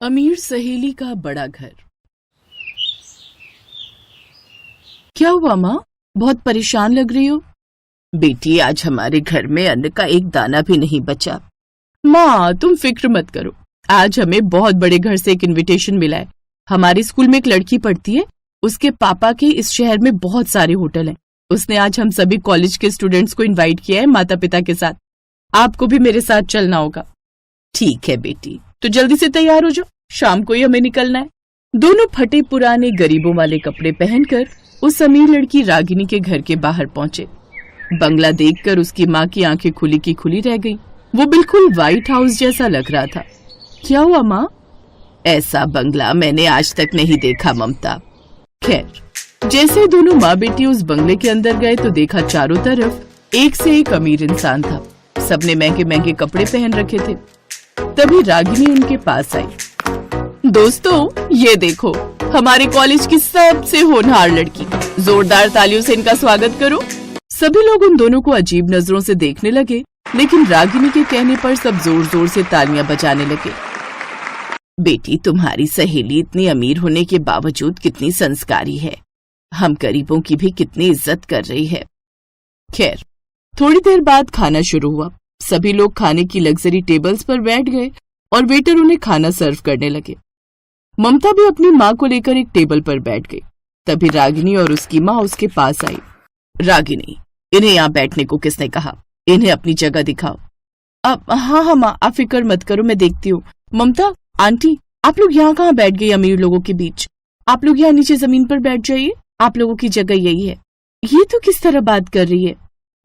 अमीर सहेली का बड़ा घर। क्या हुआ माँ, बहुत परेशान लग रही हो? बेटी, आज हमारे घर में अन्न का एक दाना भी नहीं बचा। माँ तुम फिक्र मत करो, आज हमें बहुत बड़े घर से एक इनविटेशन मिला है। हमारे स्कूल में एक लड़की पढ़ती है, उसके पापा के इस शहर में बहुत सारे होटल हैं। उसने आज हम सभी कॉलेज के स्टूडेंट्स को इनवाइट किया है माता पिता के साथ। आपको भी मेरे साथ चलना होगा। ठीक है बेटी, तो जल्दी से तैयार हो जाओ, शाम को ही हमें निकलना है। दोनों फटे पुराने गरीबों वाले कपड़े पहनकर उस अमीर लड़की रागिनी के घर के बाहर पहुंचे। बंगला देखकर उसकी माँ की आंखें खुली की खुली रह गईं। वो बिल्कुल व्हाइट हाउस जैसा लग रहा था। क्या हुआ माँ? ऐसा बंगला मैंने आज तक नहीं देखा ममता। खैर, जैसे दोनों माँ बेटी उस बंगले के अंदर गए तो देखा चारों तरफ एक से एक अमीर इंसान था। सबने महंगे महंगे कपड़े पहन रखे थे। तभी रागिनी उनके पास आई। दोस्तों, ये देखो हमारे कॉलेज की सबसे होनहार लड़की। जोरदार तालियों से इनका स्वागत करो। सभी लोग उन दोनों को अजीब नजरों से देखने लगे, लेकिन रागिनी के कहने पर सब जोर जोर से तालियां बजाने लगे। बेटी, तुम्हारी सहेली इतनी अमीर होने के बावजूद कितनी संस्कारी है। हम गरीबों की भी कितनी इज्जत कर रही है। खैर, थोड़ी देर बाद खाना शुरू हुआ। सभी लोग खाने की लग्जरी टेबल्स पर बैठ गए और वेटर उन्हें खाना सर्व करने लगे। ममता भी अपनी माँ को लेकर एक टेबल पर बैठ गई। तभी रागिनी और उसकी माँ उसके पास आई। रागिनी, इन्हें यहाँ बैठने को किसने कहा? इन्हें अपनी जगह दिखाओ। अब हाँ माँ, आप फिक्र मत करो, मैं देखती हूँ। ममता, आंटी, आप लोग यहाँ कहाँ बैठ गई अमीर लोगों के बीच? आप लोग यहाँ नीचे जमीन पर बैठ जाइए, आप लोगों की जगह यही है। ये तो किस तरह बात कर रही है?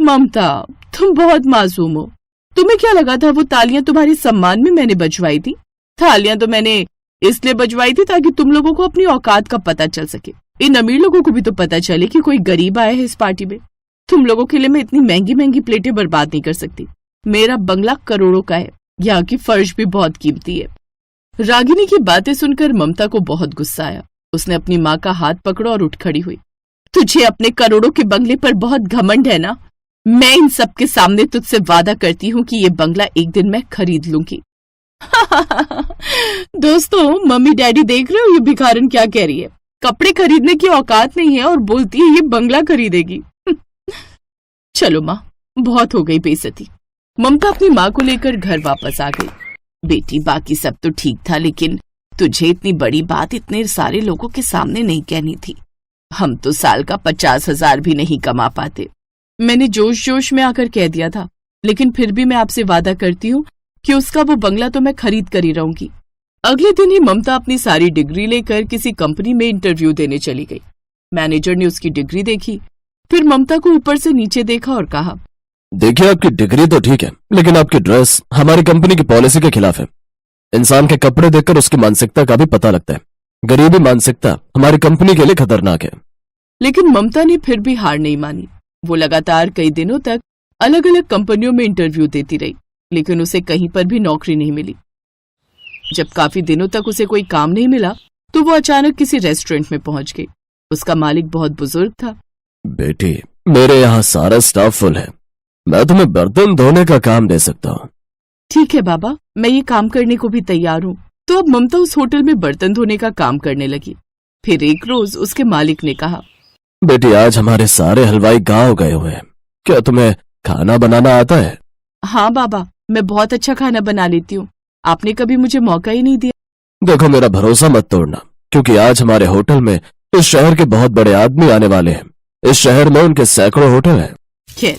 ममता, तुम बहुत मासूम हो। तुम्हें क्या लगा था वो तालियां तुम्हारे सम्मान में मैंने बजवाई थी? तालियां तो मैंने इसलिए बजवाई थी ताकि तुम लोगों को अपनी औकात का पता चल सके। इन अमीर लोगों को भी तो पता चले कि कोई गरीब आया है इस पार्टी में। तुम लोगों के लिए मैं इतनी महंगी महंगी प्लेटें बर्बाद नहीं कर सकती। मेरा बंगला करोड़ों का है, यहाँ की फर्श भी बहुत कीमती है। रागिनी की बातें सुनकर ममता को बहुत गुस्सा आया। उसने अपनी माँ का हाथ पकड़ा और उठ खड़ी हुई। तुझे अपने करोड़ों के बंगले पर बहुत घमंड है ना? मैं इन सब के सामने तुझसे वादा करती हूँ कि ये बंगला एक दिन मैं खरीद लूंगी। दोस्तों, मम्मी डैडी देख रहे हो ये भिखारन क्या कह रही है? कपड़े खरीदने की औकात नहीं है और बोलती है ये बंगला खरीदेगी। चलो माँ, बहुत हो गई बेइज्जती। ममता अपनी माँ को लेकर घर वापस आ गई। बेटी, बाकी सब तो ठीक था, लेकिन तुझे इतनी बड़ी बात इतने सारे लोगों के सामने नहीं कहनी थी। हम तो साल का 50,000 भी नहीं कमा पाते। मैंने जोश जोश में आकर कह दिया था, लेकिन फिर भी मैं आपसे वादा करती हूँ कि उसका वो बंगला तो मैं खरीद कर ही रहूंगी। अगले दिन ही ममता अपनी सारी डिग्री लेकर किसी कंपनी में इंटरव्यू देने चली गई। मैनेजर ने उसकी डिग्री देखी, फिर ममता को ऊपर से नीचे देखा और कहा, देखिए, आपकी डिग्री तो ठीक है, लेकिन आपकी ड्रेस हमारी कंपनी की पॉलिसी के खिलाफ है। इंसान के कपड़े देखकर उसकी मानसिकता का भी पता लगता है। गरीबी मानसिकता हमारी कंपनी के लिए खतरनाक है। लेकिन ममता ने फिर भी हार नहीं मानी। वो लगातार कई दिनों तक अलग अलग कंपनियों में इंटरव्यू देती रही, लेकिन उसे कहीं पर भी नौकरी नहीं मिली। जब काफी दिनों तक उसे कोई काम नहीं मिला तो वो अचानक किसी रेस्टोरेंट में पहुंच गई। उसका मालिक बहुत बुजुर्ग था। बेटी, मेरे यहाँ सारा स्टाफ फुल है, मैं तुम्हें बर्तन धोने का काम दे सकता हूँ। ठीक है बाबा, मैं ये काम करने को भी तैयार हूँ। तो अब ममता उस होटल में बर्तन धोने का काम करने लगी। फिर एक रोज उसके मालिक ने कहा, बेटी, आज हमारे सारे हलवाई गांव गए हुए हैं, क्या तुम्हें खाना बनाना आता है? हाँ बाबा, मैं बहुत अच्छा खाना बना लेती हूँ, आपने कभी मुझे मौका ही नहीं दिया। देखो, मेरा भरोसा मत तोड़ना, क्योंकि आज हमारे होटल में इस शहर के बहुत बड़े आदमी आने वाले हैं। इस शहर में उनके सैकड़ों होटल हैं। खैर,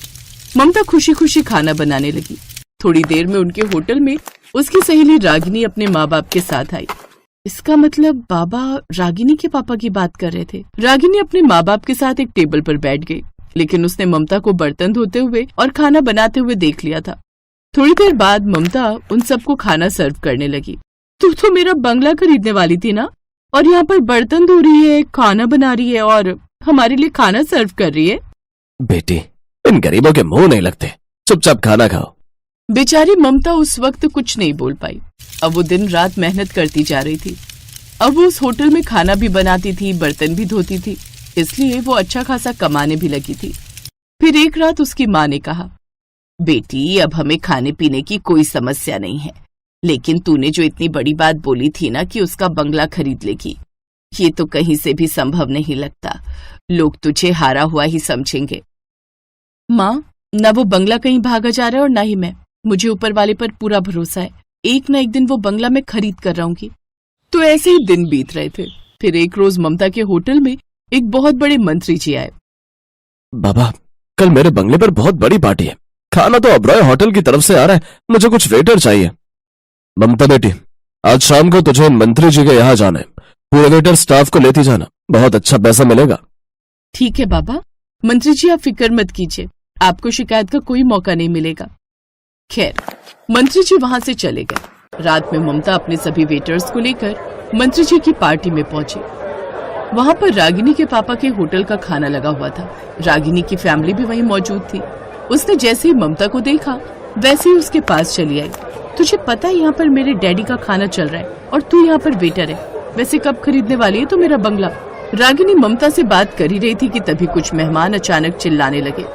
ममता खुशी खुशी खाना बनाने लगी। थोड़ी देर में उनके होटल में उसकी सहेली रागिनी अपने माँ बाप के साथ आई। इसका मतलब बाबा रागिनी के पापा की बात कर रहे थे। रागिनी अपने माँ बाप के साथ एक टेबल पर बैठ गई, लेकिन उसने ममता को बर्तन धोते हुए और खाना बनाते हुए देख लिया था। थोड़ी देर बाद ममता उन सबको खाना सर्व करने लगी। तू तो मेरा बंगला खरीदने वाली थी ना, और यहाँ पर बर्तन धो रही है, खाना बना रही है और हमारे लिए खाना सर्व कर रही है। बेटी, इन गरीबों के मुंह नहीं लगते, चुपचाप खाना खाओ। बेचारी ममता उस वक्त कुछ नहीं बोल पाई। अब वो दिन रात मेहनत करती जा रही थी। अब वो उस होटल में खाना भी बनाती थी, बर्तन भी धोती थी, इसलिए वो अच्छा खासा कमाने भी लगी थी। फिर फिर एक रात उसकी माँ ने कहा, बेटी अब हमें खाने पीने की कोई समस्या नहीं है, लेकिन तूने जो इतनी बड़ी बात बोली थी ना कि उसका बंगला खरीद लेगी, ये तो कहीं से भी संभव नहीं लगता। लोग तुझे हारा हुआ ही समझेंगे। माँ, न वो बंगला कहीं भागा जा रहा है और न ही मैं। मुझे ऊपर वाले पर पूरा भरोसा है, एक न एक दिन वो बंगला मैं खरीद कर रहूंगी। तो ऐसे ही दिन बीत रहे थे। फिर एक रोज ममता के होटल में एक बहुत बड़े मंत्री जी आए। बाबा, कल मेरे बंगले पर बहुत बड़ी पार्टी है। खाना तो ओबरॉय होटल की तरफ से आ रहा है, मुझे कुछ वेटर चाहिए। ममता बेटी, आज शाम को तुझे मंत्री जी के यहाँ जाना है। पूरे वेटर स्टाफ को लेती जाना, बहुत अच्छा पैसा मिलेगा। ठीक है बाबा। मंत्री जी, आप फिक्र मत कीजिए, आपको शिकायत का कोई मौका नहीं मिलेगा। खैर, मंत्री जी वहां से चले गए। रात में ममता अपने सभी वेटर्स को लेकर मंत्री जी की पार्टी में पहुंची। वहां पर रागिनी के पापा के होटल का खाना लगा हुआ था। रागिनी की फैमिली भी वहीं मौजूद थी। उसने जैसे ही ममता को देखा वैसे ही उसके पास चली आई। तुझे पता है यहाँ पर मेरे डैडी का खाना चल रहा है और तू यहाँ पर वेटर है। वैसे कब खरीदने वाली है तो मेरा बंगला? रागिनी ममता से बात कर ही रही थी कि तभी कुछ मेहमान अचानक चिल्लाने लगे,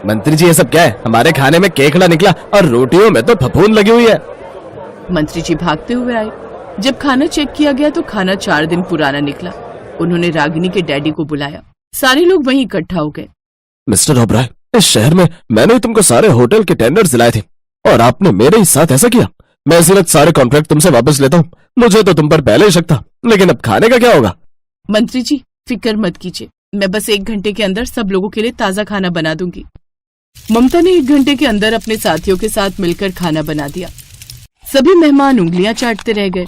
मंत्री जी, ये सब क्या है? हमारे खाने में केकड़ा निकला और रोटियों में तो फफूंद लगी हुई है। मंत्री जी भागते हुए आए। जब खाना चेक किया गया तो खाना 4 दिन पुराना निकला। उन्होंने रागिनी के डैडी को बुलाया। सारे लोग वहीं इकट्ठा हो गए। मिस्टर ओबराय, इस शहर में मैंने तुमको सारे होटल के टेंडर्स दिलाए थे और आपने मेरे ही साथ ऐसा किया। मैं इसी वक्त सारे कॉन्ट्रैक्ट तुमसे वापस लेता हूँ। मुझे तो तुम पर पहले ही शक था, लेकिन अब खाने का क्या होगा? मंत्री जी, फिक्र मत कीजिए, मैं बस 1 घंटे के अंदर सब लोगों के लिए ताजा खाना बना दूंगी। ममता ने 1 घंटे के अंदर अपने साथियों के साथ मिलकर खाना बना दिया। सभी मेहमान उंगलियां चाटते रह गए।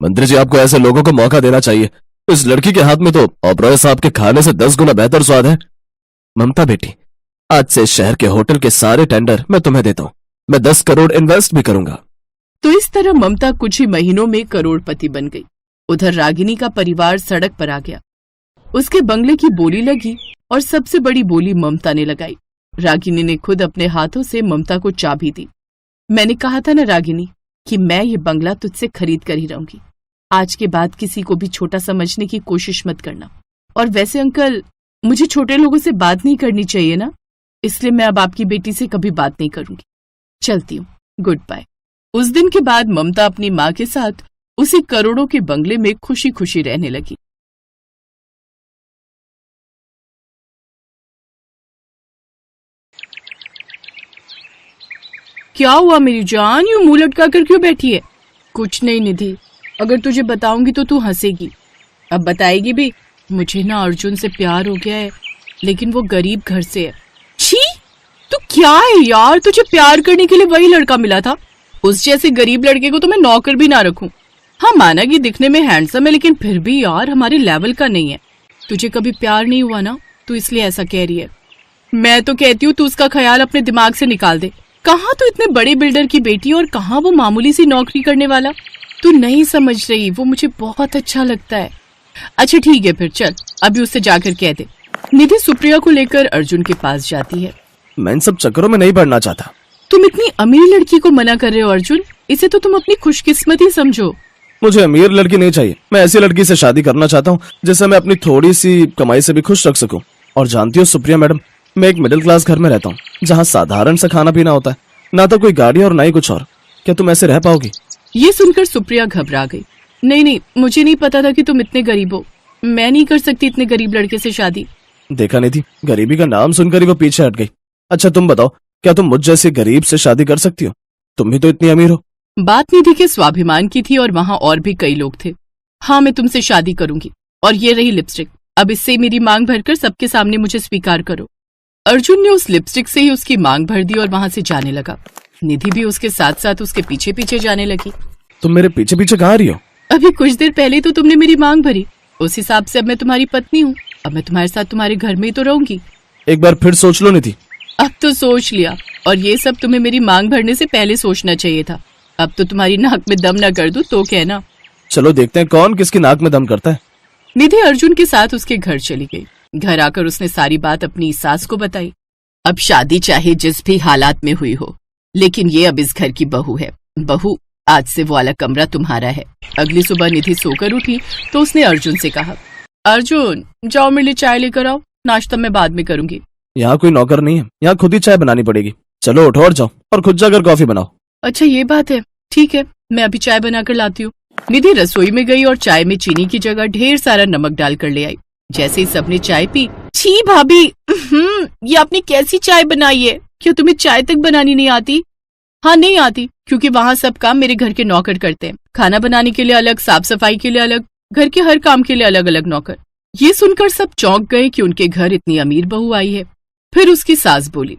मंत्री जी, आपको ऐसे लोगों को मौका देना चाहिए। इस लड़की के हाथ में तो ओबरॉय साहब के खाने से 10 गुना बेहतर स्वाद है। ममता बेटी, आज से इस शहर के होटल के सारे टेंडर मैं तुम्हें देता हूँ। मैं 10 करोड़ इन्वेस्ट भी करूंगा। तो इस तरह ममता कुछ ही महीनों में करोड़पति बन गई। उधर रागिनी का परिवार सड़क पर आ गया। उसके बंगले की बोली लगी और सबसे बड़ी बोली ममता ने लगाई। रागिनी ने खुद अपने हाथों से ममता को चाबी दी। मैंने कहा था ना रागिनी कि मैं ये बंगला तुझसे खरीद कर ही रहूंगी। आज के बाद किसी को भी छोटा समझने की कोशिश मत करना। और वैसे अंकल, मुझे छोटे लोगों से बात नहीं करनी चाहिए ना, इसलिए मैं अब आपकी बेटी से कभी बात नहीं करूंगी। चलती हूँ, गुड बाय। उस दिन के बाद ममता अपनी माँ के साथ उसी करोड़ों के बंगले में खुशी खुशी रहने लगी। क्या हुआ मेरी जान, यूं मुंह लटका कर क्यों बैठी है? कुछ नहीं निधि, अगर तुझे बताऊंगी तो तू हंसेगी। अब बताएगी भी? मुझे ना अर्जुन से प्यार हो गया है, लेकिन वो गरीब घर से है। छी, तू क्या है यार, तुझे प्यार करने के लिए वही लड़का मिला था। उस जैसे गरीब लड़के को तो मैं नौकर भी ना रखूं। हाँ, माना कि दिखने में हैंडसम है, लेकिन फिर भी यार हमारे लेवल का नहीं है। तुझे कभी प्यार नहीं हुआ ना, तू इसलिए ऐसा कह रही है। मैं तो कहती हूँ तू उसका ख्याल अपने दिमाग से निकाल दे। कहाँ तो इतने बड़े बिल्डर की बेटी और कहाँ वो मामूली सी नौकरी करने वाला। तू नहीं समझ रही, वो मुझे बहुत अच्छा लगता है। अच्छा ठीक है फिर, चल अभी उससे जाकर कह दे। निधि सुप्रिया को लेकर अर्जुन के पास जाती है। मैं इन सब चक्करों में नहीं पड़ना चाहता। तुम इतनी अमीर लड़की को मना कर रहे हो अर्जुन, इसे तो तुम अपनी खुशकिस्मती समझो। मुझे अमीर लड़की नहीं चाहिए, मैं ऐसी लड़की से शादी करना चाहता हूँ जिससे मैं अपनी थोड़ी सी कमाई से भी खुश रख सकूं। और जानती हो सुप्रिया मैडम, मैं एक मिडिल क्लास घर में रहता हूँ जहाँ साधारण सा खाना पीना होता है, ना तो कोई गाड़ी और ना ही कुछ और। क्या तुम ऐसे रह पाओगी? ये सुनकर सुप्रिया घबरा गई। नहीं, मुझे नहीं पता था कि तुम इतने गरीब हो। मैं नहीं कर सकती इतने गरीब लड़के से शादी। देखा नहीं थी, गरीबी का नाम सुनकर ही वो पीछे हट गई। अच्छा तुम बताओ, क्या तुम मुझ जैसे गरीब से शादी कर सकती हो? तुम भी तो इतनी अमीर हो। बात निधि के स्वाभिमान की थी और वहाँ और भी कई लोग थे। हाँ, मैं तुमसे शादी करूंगी। और ये रही लिपस्टिक, अब इससे मेरी मांग भरकर सबके सामने मुझे स्वीकार करो। अर्जुन ने उस लिपस्टिक से ही उसकी मांग भर दी और वहां से जाने लगा। निधि भी उसके साथ साथ उसके पीछे पीछे जाने लगी। तुम मेरे पीछे पीछे कहाँ रही हो? अभी कुछ देर पहले तो तुमने मेरी मांग भरी, उस हिसाब से अब मैं तुम्हारी पत्नी हूँ। अब मैं तुम्हारे साथ तुम्हारे घर में ही तो रहूंगी। एक बार फिर सोच लो निधि। अब तो सोच लिया, और ये सब तुम्हें मेरी मांग भरने से पहले सोचना चाहिए था। अब तो तुम्हारी नाक में दम न कर दूं तो कहना। चलो देखते हैं कौन किसकी नाक में दम करता है। निधि अर्जुन के साथ उसके घर चली गई। घर आकर उसने सारी बात अपनी सास को बताई। अब शादी चाहे जिस भी हालात में हुई हो, लेकिन ये अब इस घर की बहू है। बहू, आज से वो वाला कमरा तुम्हारा है। अगली सुबह निधि सोकर उठी तो उसने अर्जुन से कहा, अर्जुन जाओ मेरे लिए चाय लेकर आओ, नाश्ता मैं बाद में करूंगी। यहाँ कोई नौकर नहीं है, यहाँ खुद ही चाय बनानी पड़ेगी। चलो उठो और जाओ और खुद जाकर कॉफी बनाओ। अच्छा ये बात है, ठीक है, मैं अभी चाय बनाकर लाती हूँ। निधि रसोई में गई और चाय में चीनी की जगह ढेर सारा नमक डालकर ले आई। जैसे ही सबने चाय पी, छी भाभी, ये आपने कैसी चाय बनाई है? क्या तुम्हें चाय तक बनानी नहीं आती? हाँ नहीं आती, क्योंकि वहाँ सब काम मेरे घर के नौकर करते हैं। खाना बनाने के लिए अलग, साफ सफाई के लिए अलग, घर के हर काम के लिए अलग अलग नौकर। ये सुनकर सब चौंक गए कि उनके घर इतनी अमीर बहू आई है। फिर उसकी सास बोली,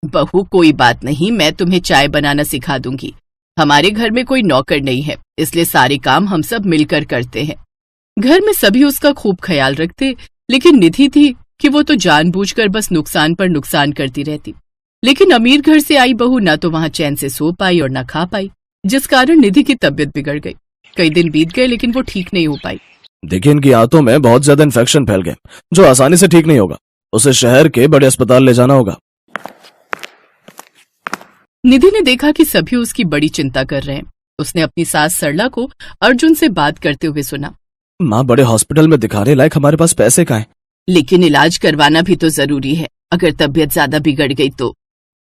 बहू कोई बात नहीं, मैं तुम्हें चाय बनाना सिखा दूंगी। हमारे घर में कोई नौकर नहीं है, इसलिए सारे काम हम सब मिलकर करते हैं। घर में सभी उसका खूब ख्याल रखते, लेकिन निधि थी कि वो तो जानबूझकर बस नुकसान पर नुकसान करती रहती। लेकिन अमीर घर से आई बहू ना तो वहां चैन से सो पाई और ना खा पाई, जिस कारण निधि की तबीयत बिगड़ गई। कई दिन बीत गए लेकिन वो ठीक नहीं हो पाई। देखिए, इनकी आंतों में बहुत ज्यादा इन्फेक्शन फैल गए, जो आसानी से ठीक नहीं होगा। उसे शहर के बड़े अस्पताल ले जाना होगा। निधि ने देखा कि सभी उसकी बड़ी चिंता कर रहे हैं। उसने अपनी सास सरला को अर्जुन से बात करते हुए सुना, माँ, बड़े हॉस्पिटल में दिखाने लायक हमारे पास पैसे कहाँ हैं? लेकिन इलाज करवाना भी तो जरूरी है, अगर तबीयत ज्यादा बिगड़ गई तो।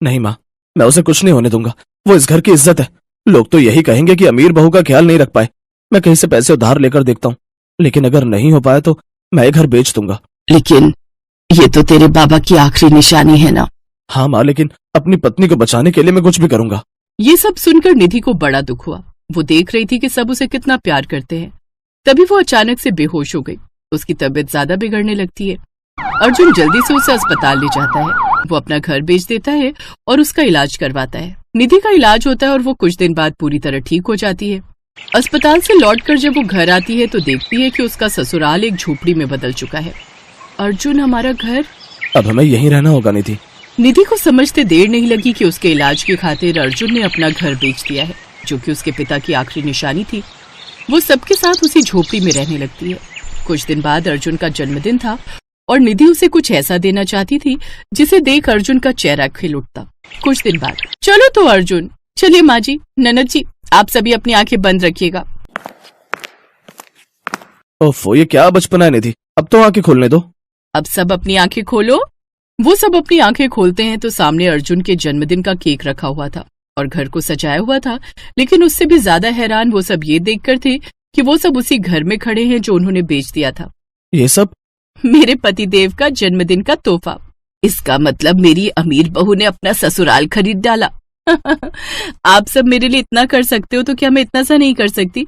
नहीं माँ, मैं उसे कुछ नहीं होने दूंगा। वो इस घर की इज्जत है। लोग तो यही कहेंगे कि अमीर बहू का ख्याल नहीं रख पाए। मैं कहीं से पैसे उधार लेकर देखता हूँ, लेकिन अगर नहीं हो पाया तो मैं ये घर बेच दूंगा। लेकिन ये तो तेरे बाबा की आखिरी निशानी है ना। हाँ माँ, लेकिन अपनी पत्नी को बचाने के लिए मैं कुछ भी करूंगा। ये सब सुनकर निधि को बड़ा दुख हुआ। वो देख रही थी कि सब उसे कितना प्यार करते हैं। तभी वो अचानक से बेहोश हो गई। उसकी तबीयत ज्यादा बिगड़ने लगती है। अर्जुन जल्दी से उसे अस्पताल ले जाता है। वो अपना घर बेच देता है और उसका इलाज करवाता है। निधि का इलाज होता है और वो कुछ दिन बाद पूरी तरह ठीक हो जाती है। अस्पताल से लौटकर जब वो घर आती है तो देखती है कि उसका ससुराल एक झोपड़ी में बदल चुका है। अर्जुन, हमारा घर? अब हमें यहीं रहना होगा निधि। निधि को समझते देर नहीं लगी कि उसके इलाज की खातिर अर्जुन ने अपना घर बेच दिया है, जो कि उसके पिता की आखिरी निशानी थी। वो सबके साथ उसी झोपड़ी में रहने लगती है। कुछ दिन बाद अर्जुन का जन्मदिन था और निधि उसे कुछ ऐसा देना चाहती थी जिसे देख अर्जुन का चेहरा खिल उठता। कुछ दिन बाद, चलो तो अर्जुन, चलिए माँ जी, ननद जी, आप सभी अपनी आंखें बंद रखिएगा। ओफो, ये क्या बचपना है निधि, अब तो आंखें खोलने दो। अब सब अपनी आंखें खोलो। वो सब अपनी आंखें खोलते हैं तो सामने अर्जुन के जन्मदिन का केक रखा हुआ था और घर को सजाया हुआ था। लेकिन उससे भी ज्यादा हैरान वो सब ये देखकर थे कि वो सब उसी घर में खड़े हैं जो उन्होंने बेच दिया था। ये सब मेरे पतिदेव का जन्मदिन का तोहफा। इसका मतलब मेरी अमीर बहू ने अपना ससुराल खरीद डाला। आप सब मेरे लिए इतना कर सकते हो तो क्या मैं इतना सा नहीं कर सकती?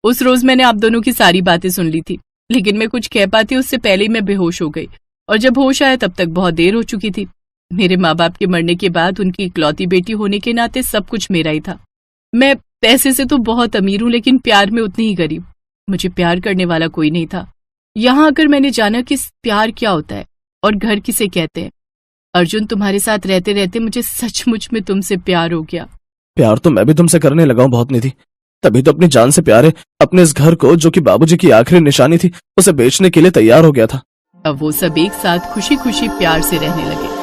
उस रोज मैंने आप दोनों की सारी बातें सुन ली थी, लेकिन मैं कुछ कह पाती उससे पहले ही मैं बेहोश हो गई और जब होश आया तब तक बहुत देर हो चुकी थी। मेरे माँ बाप के मरने के बाद उनकी इकलौती बेटी होने के नाते सब कुछ मेरा ही था। मैं पैसे से तो बहुत अमीर हूँ, लेकिन प्यार में उतनी ही गरीब। मुझे प्यार करने वाला कोई नहीं था। यहाँ आकर मैंने जाना कि प्यार क्या होता है और घर किसे कहते हैं। अर्जुन, तुम्हारे साथ रहते रहते मुझे सचमुच में तुमसे प्यार हो गया। प्यार तो मैं भी तुमसे करने लगा हूँ बहुत निधि, तभी तो अपनी जान से प्यारे अपने इस घर को, जो कि बाबूजी की आखिरी निशानी थी, उसे बेचने के लिए तैयार हो गया था। अब वो सब एक साथ खुशी खुशी प्यार से रहने लगे।